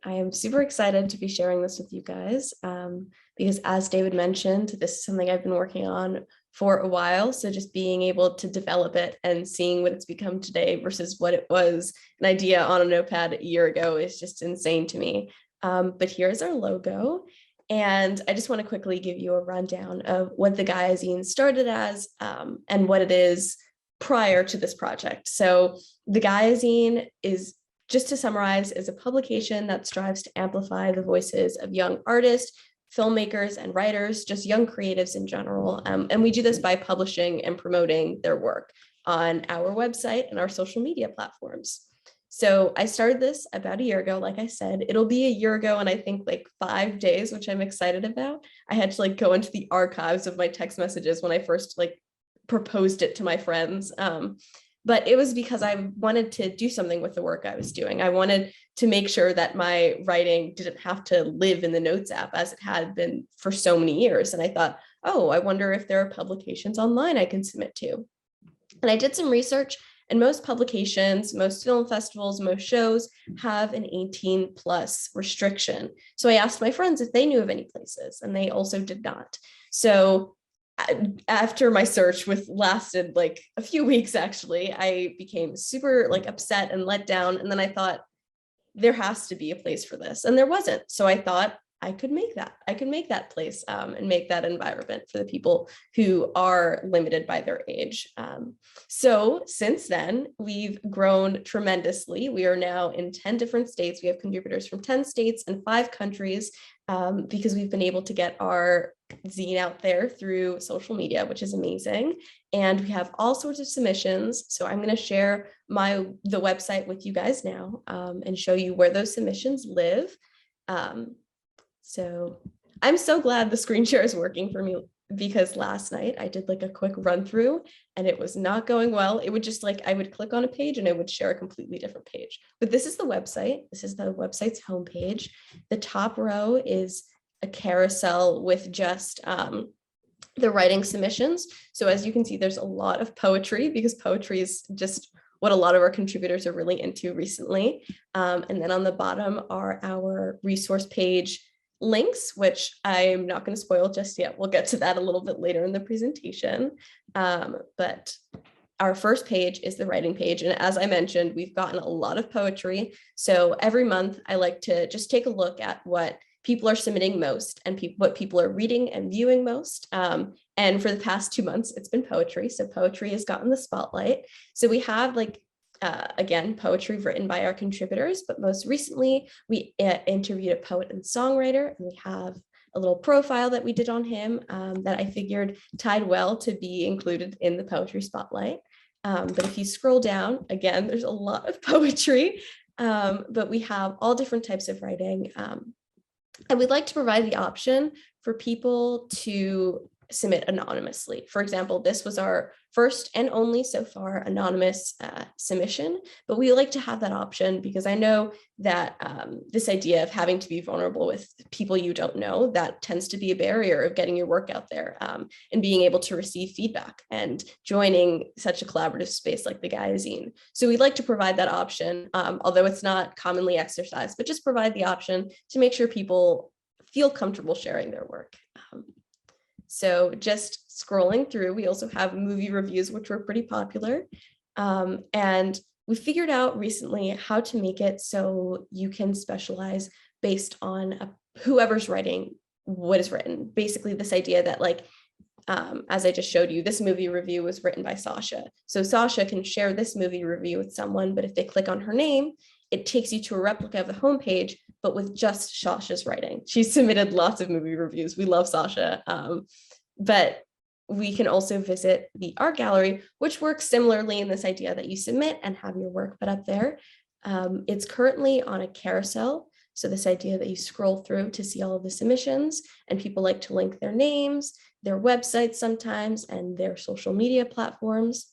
I am super excited to be sharing this with you guys because as David mentioned, this is something I've been working on for a while. So just being able to develop it and seeing what it's become today versus what it was an idea on a notepad a year ago is just insane to me. But here's our logo. And I just want to quickly give you a rundown of what the Gaia Zine started as and what it is prior to this project. So the Gaia Zine is, just to summarize, is a publication that strives to amplify the voices of young artists, filmmakers, and writers, just young creatives in general. And we do this by publishing and promoting their work on our website and our social media platforms. So I started this about a year ago. Like I said, it'll be a year ago and I think like 5 days, which I'm excited about. I had to like go into the archives of my text messages when I first like proposed it to my friends. But it was because I wanted to do something with the work I was doing. I wanted to make sure that my writing didn't have to live in the Notes app as it had been for so many years. And I thought, oh, I wonder if there are publications online I can submit to. And I did some research, and most publications, most film festivals, most shows have an 18 plus restriction. So I asked my friends if they knew of any places, and they also did not. So after my search, which lasted like a few weeks, actually, I became super like upset and let down. And then I thought, there has to be a place for this. And there wasn't. So I thought I could make that. I could make that place and make that environment for the people who are limited by their age. So since then, we've grown tremendously. We are now in 10 different states. We have contributors from 10 states and 5 countries because we've been able to get our zine out there through social media, which is amazing. And we have all sorts of submissions. So I'm going to share the website with you guys now and show you where those submissions live. So I'm so glad the screen share is working for me, because last night I did like a quick run through and it was not going well. It would just like, I would click on a page and it would share a completely different page. But this is the website. This is the website's homepage. The top row is a carousel with just the writing submissions. So as you can see, there's a lot of poetry because poetry is just what a lot of our contributors are really into recently. And then on the bottom are our resource page links, which I'm not going to spoil just yet. We'll get to that a little bit later in the presentation. But our first page is the writing page. And as I mentioned, we've gotten a lot of poetry. So every month I like to just take a look at what people are submitting most and what people are reading and viewing most. And for the past 2 months, it's been poetry. So poetry has gotten the spotlight. So we have like, again, poetry written by our contributors, but most recently we interviewed a poet and songwriter, and we have a little profile that we did on him that I figured tied well to be included in the poetry spotlight. But if you scroll down, again, there's a lot of poetry, but we have all different types of writing. And we'd like to provide the option for people to submit anonymously. For example, this was our first and only so far anonymous submission, but we like to have that option because I know that this idea of having to be vulnerable with people you don't know, that tends to be a barrier of getting your work out there and being able to receive feedback and joining such a collaborative space like the Gaia Zine. So we'd like to provide that option, although it's not commonly exercised, but just provide the option to make sure people feel comfortable sharing their work. So just scrolling through, we also have movie reviews, which were pretty popular. And we figured out recently how to make it so you can specialize based on whoever's writing what is written. Basically, this idea that like, as I just showed you, this movie review was written by Sasha. So Sasha can share this movie review with someone, but if they click on her name, it takes you to a replica of the homepage, but with just Sasha's writing. She submitted lots of movie reviews. We love Sasha. But we can also visit the art gallery, which works similarly in this idea that you submit and have your work put up there. It's currently on a carousel. So this idea that you scroll through to see all of the submissions, and people like to link their names, their websites sometimes, and their social media platforms.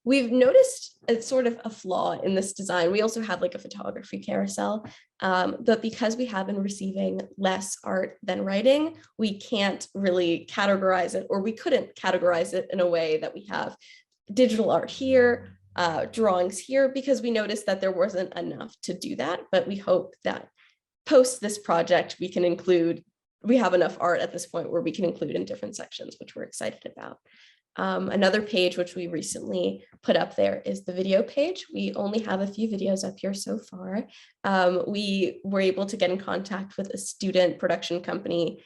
We've noticed it's sort of a flaw in this design. We also have like a photography carousel, but because we have been receiving less art than writing, we can't really categorize it, or we couldn't categorize it in a way that we have digital art here, drawings here because we noticed that there wasn't enough to do that, but we hope that post this project, we have enough art at this point where we can include in different sections, which we're excited about. Another page which we recently put up there is the video page. We only have a few videos up here so far. We were able to get in contact with a student production company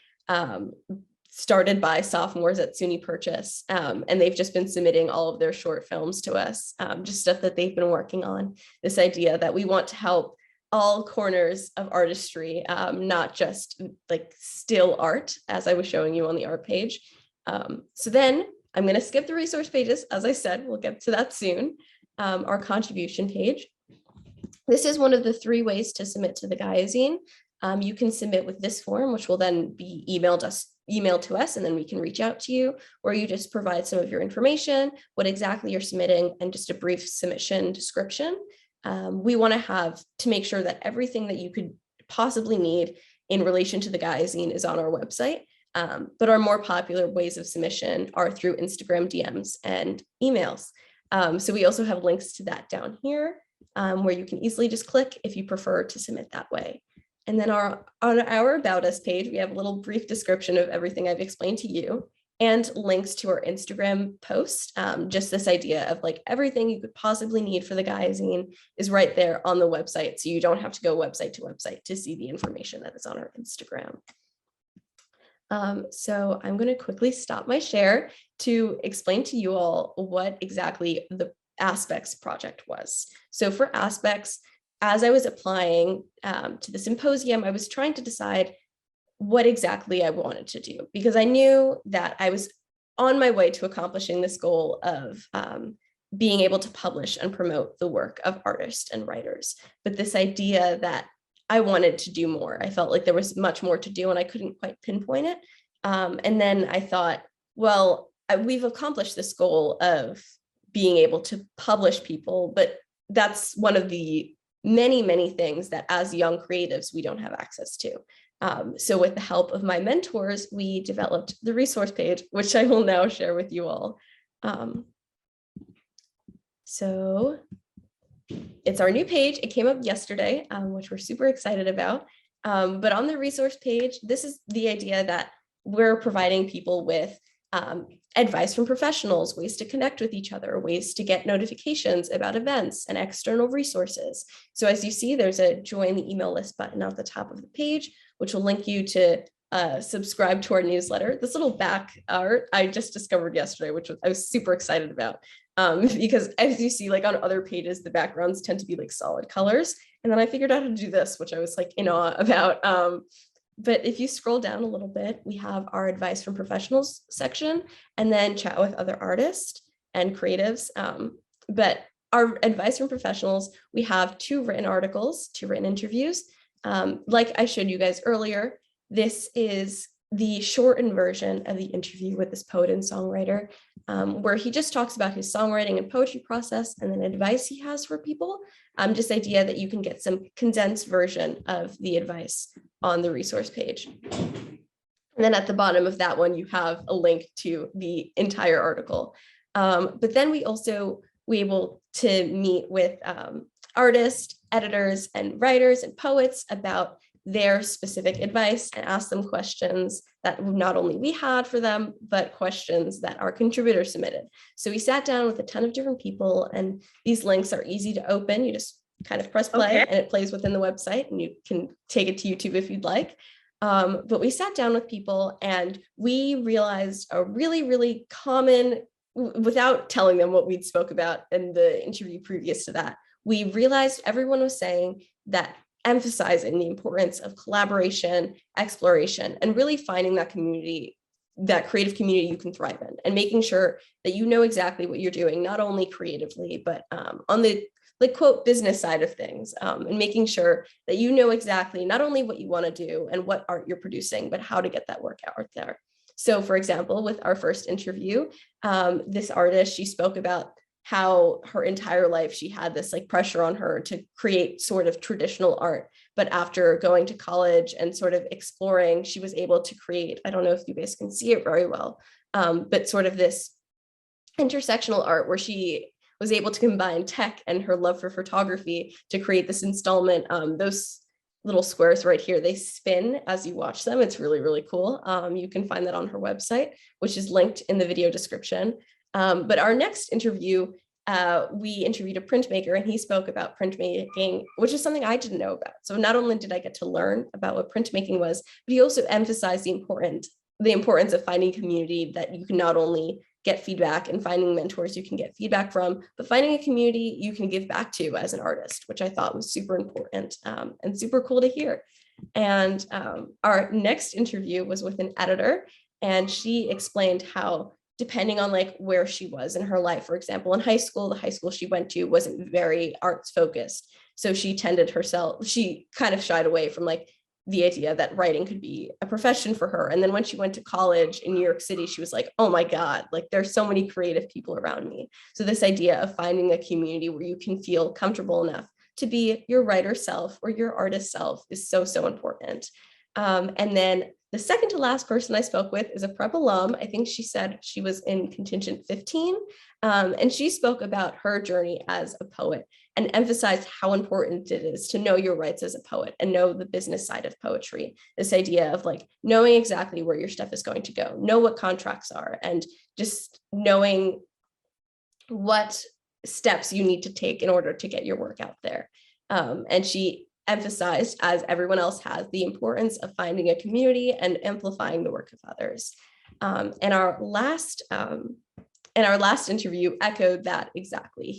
started by sophomores at SUNY Purchase, and they've just been submitting all of their short films to us, just stuff that they've been working on. This idea that we want to help all corners of artistry, not just like still art, as I was showing you on the art page. So then I'm going to skip the resource pages. As I said, we'll get to that soon. Our contribution page. This is one of the 3 ways to submit to the Gaia Zine. You can submit with this form, which will then be emailed to us, and then we can reach out to you, or you just provide some of your information, what exactly you're submitting, and just a brief submission description. We want to make sure that everything that you could possibly need in relation to the Gaia Zine is on our website. But our more popular ways of submission are through Instagram DMs and emails. So we also have links to that down here, where you can easily just click if you prefer to submit that way. And then on our About Us page, we have a little brief description of everything I've explained to you and links to our Instagram post. Just this idea of like everything you could possibly need for the Gaia Zine is right there on the website. So you don't have to go website to website to see the information that is on our Instagram. So I'm going to quickly stop my share to explain to you all what exactly the Aspects project was. So for Aspects, as I was applying to the symposium, I was trying to decide what exactly I wanted to do, because I knew that I was on my way to accomplishing this goal of being able to publish and promote the work of artists and writers. But this idea that I wanted to do more, I felt like there was much more to do and I couldn't quite pinpoint it. And then I thought, well, we've accomplished this goal of being able to publish people, but that's one of the many, many things that as young creatives, we don't have access to. So with the help of my mentors, we developed the resource page, which I will now share with you all. So it's our new page. It came up yesterday, which we're super excited about. But on the resource page, this is the idea that we're providing people with advice from professionals, ways to connect with each other, ways to get notifications about events and external resources. So as you see, there's a join the email list button at the top of the page, which will link you to subscribe to our newsletter. This little back art I just discovered yesterday, which I was super excited about. Because as you see, like on other pages, the backgrounds tend to be like solid colors. And then I figured out how to do this, which I was like in awe about. But if you scroll down a little bit, we have our advice from professionals section, and then chat with other artists and creatives. But our advice from professionals, we have 2 written articles, 2 written interviews. Like I showed you guys earlier, this is the shortened version of the interview with this poet and songwriter, where he just talks about his songwriting and poetry process and then advice he has for people. Just idea that you can get some condensed version of the advice on the resource page. And then at the bottom of that one, you have a link to the entire article. But then we able to meet with artists, editors, and writers and poets about their specific advice and ask them questions that not only we had for them, but questions that our contributors submitted. So we sat down with a ton of different people, and these links are easy to open. You just kind of press play and it plays within the website, and you can take it to YouTube if you'd like. But we sat down with people and we realized a really, really common, without telling them what we'd spoke about in the interview previous to that, we realized everyone was saying that emphasizing the importance of collaboration, exploration, and really finding that community, that creative community you can thrive in, and making sure that you know exactly what you're doing, not only creatively, but on the quote business side of things, and making sure that you know exactly not only what you want to do and what art you're producing, but how to get that work out there. So for example, with our first interview, this artist, she spoke about how her entire life she had this like pressure on her to create sort of traditional art, but after going to college and sort of exploring, she was able to create, I don't know if you guys can see it very well, but sort of this intersectional art where she was able to combine tech and her love for photography to create this installment. Those little squares right here, they spin as you watch them. It's really, really cool. You can find that on her website, which is linked in the video description. But our next interview, we interviewed a printmaker, and he spoke about printmaking, which is something I didn't know about. So not only did I get to learn about what printmaking was, but he also emphasized the importance of finding a community that you can not only get feedback and finding mentors you can get feedback from, but finding a community you can give back to as an artist, which I thought was super important and super cool to hear. And our next interview was with an editor, and she explained how, depending on like where she was in her life, for example, in high school, the high school she went to wasn't very arts focused. So she kind of shied away from like the idea that writing could be a profession for her. And then when she went to college in New York City, she was like, oh my God, like there's so many creative people around me. So this idea of finding a community where you can feel comfortable enough to be your writer self or your artist self is so, so important. And then the second to last person I spoke with is a prep alum. I think she said she was in contingent 15. And she spoke about her journey as a poet and emphasized how important it is to know your rights as a poet and know the business side of poetry. This idea of like knowing exactly where your stuff is going to go, know what contracts are, and just knowing what steps you need to take in order to get your work out there. And she emphasized, as everyone else has, the importance of finding a community and amplifying the work of others. And our last interview echoed that exactly.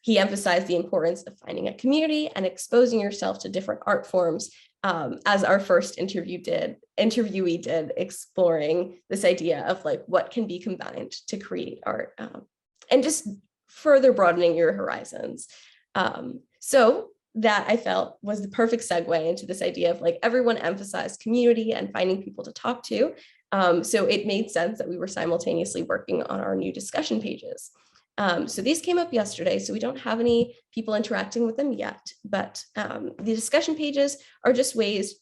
He emphasized the importance of finding a community and exposing yourself to different art forms, as our first interviewee did, exploring this idea of like what can be combined to create art, and just further broadening your horizons. So that I felt was the perfect segue into this idea of like everyone emphasized community and finding people to talk to. So it made sense that we were simultaneously working on our new discussion pages. So these came up yesterday, so we don't have any people interacting with them yet, but the discussion pages are just ways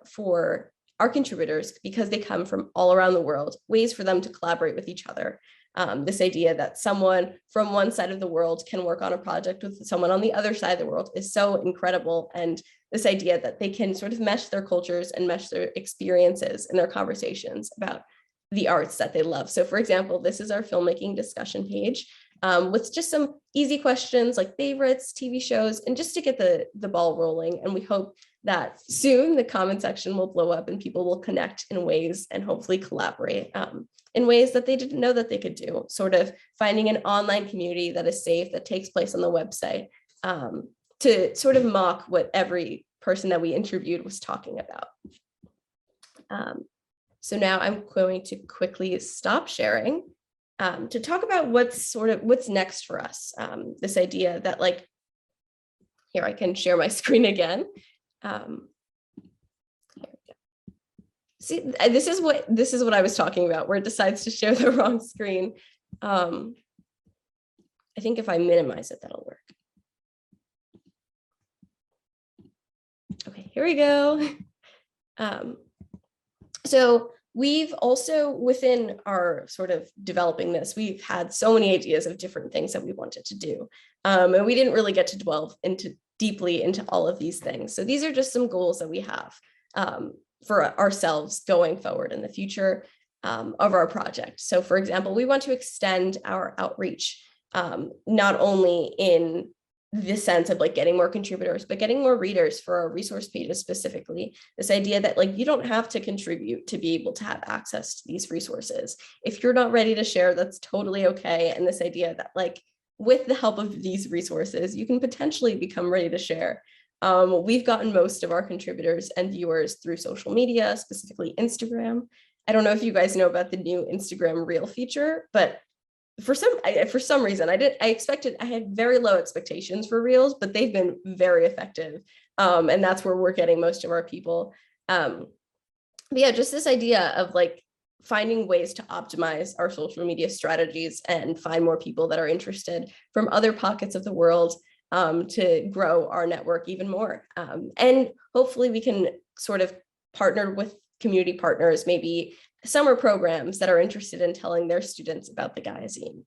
for our contributors, because they come from all around the world, ways for them to collaborate with each other. This idea that someone from one side of the world can work on a project with someone on the other side of the world is so incredible. And this idea that they can sort of mesh their cultures and mesh their experiences in their conversations about the arts that they love. So for example, this is our filmmaking discussion page with just some easy questions like favorites, TV shows, and just to get the ball rolling. And we hope that soon the comment section will blow up and people will connect in ways and hopefully collaborate in ways that they didn't know that they could do, sort of finding an online community that is safe, that takes place on the website, to sort of mock what every person that we interviewed was talking about. So now I'm going to quickly stop sharing to talk about what's next for us. This idea that like, here I can share my screen again. See, this is what I was talking about, where it decides to share the wrong screen. I think if I minimize it, that'll work. Okay, here we go. So we've also, within our sort of developing this, we've had so many ideas of different things that we wanted to do. And we didn't really get to delve deeply into all of these things. So these are just some goals that we have for ourselves going forward in the future of our project. So for example, we want to extend our outreach, not only in the sense of like getting more contributors, but getting more readers for our resource pages specifically. This idea that like you don't have to contribute to be able to have access to these resources. If you're not ready to share, that's totally okay. And this idea that like with the help of these resources, you can potentially become ready to share. We've gotten most of our contributors and viewers through social media, specifically Instagram. I don't know if you guys know about the new Instagram Reel feature, but for some reason, I had very low expectations for Reels, but they've been very effective. And that's where we're getting most of our people. But yeah, just this idea of like finding ways to optimize our social media strategies and find more people that are interested from other pockets of the world to grow our network even more. And hopefully we can sort of partner with community partners, maybe summer programs that are interested in telling their students about the Gaia Zine.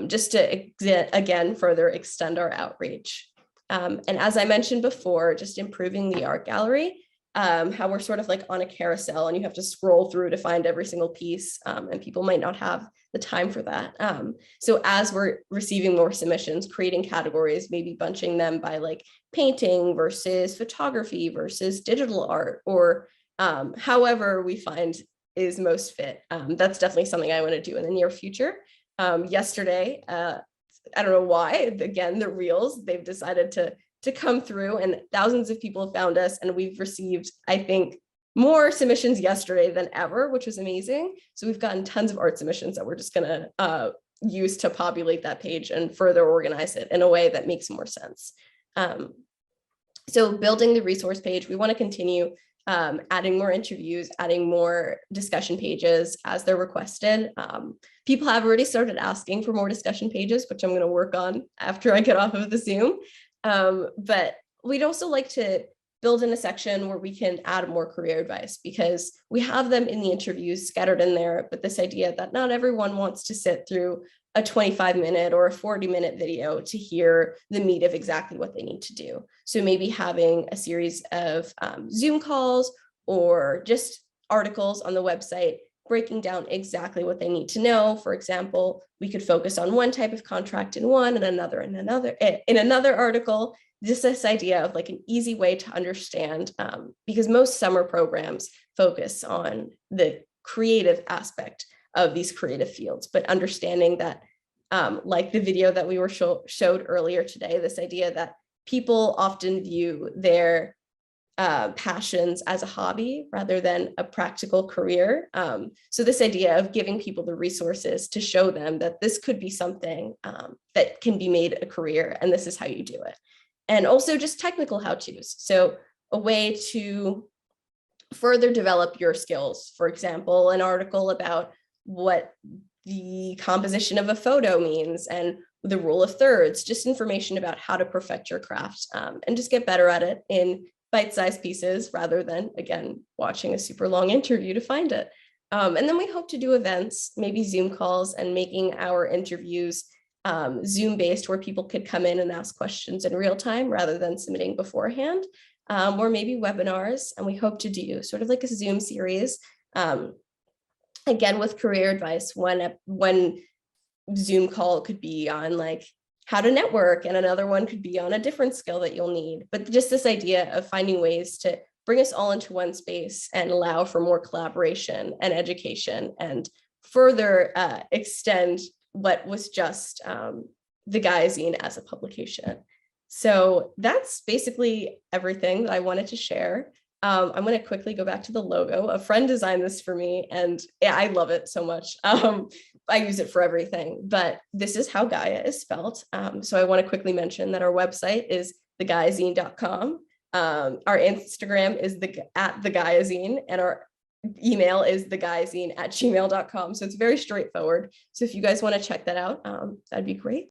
just to, again, further extend our outreach. And as I mentioned before, just improving the art gallery, how we're sort of like on a carousel and you have to scroll through to find every single piece, and people might not have the time for that. So as we're receiving more submissions, creating categories, maybe bunching them by like painting versus photography versus digital art, or however we find is most fit. That's definitely something I want to do in the near future. Yesterday, I don't know why, again, the reels, they've decided to come through, and thousands of people have found us, and we've received, I think, more submissions yesterday than ever, which was amazing. So we've gotten tons of art submissions that we're just gonna use to populate that page and further organize it in a way that makes more sense. So building the resource page, we want to continue adding more interviews, adding more discussion pages as they're requested. People have already started asking for more discussion pages, which I'm going to work on after I get off of the Zoom. But we'd also like to build in a section where we can add more career advice, because we have them in the interviews scattered in there, but this idea that not everyone wants to sit through a 25-minute or a 40-minute video to hear the meat of exactly what they need to do. So maybe having a series of Zoom calls or just articles on the website breaking down exactly what they need to know. For example, we could focus on one type of contract in one and another in another article. Just this idea of like an easy way to understand, because most summer programs focus on the creative aspect of these creative fields, but understanding that, like the video that we were showed earlier today, this idea that people often view their passions as a hobby rather than a practical career. So this idea of giving people the resources to show them that this could be something that can be made a career, and this is how you do it. And also just technical how-tos. So a way to further develop your skills. For example, an article about what the composition of a photo means and the rule of thirds, just information about how to perfect your craft, and just get better at it in bite-sized pieces rather than, again, watching a super long interview to find it. And then we hope to do events, maybe Zoom calls, and making our interviews Zoom-based, where people could come in and ask questions in real time rather than submitting beforehand, or maybe webinars. And we hope to do sort of like a Zoom series, again, with career advice. One Zoom call could be on like how to network, and another one could be on a different skill that you'll need. But just this idea of finding ways to bring us all into one space and allow for more collaboration and education, and further extend what was just the Gaia Zine as a publication. So that's basically everything that I wanted to share. I'm going to quickly go back to the logo. A friend designed this for me, and I love it so much. I use it for everything, but this is how Gaia is spelled. So I want to quickly mention that our website is thegaiazine.com. Our Instagram is at thegaiazine, and our email is thegaiazine@gmail.com. So it's very straightforward. So if you guys want to check that out, that'd be great.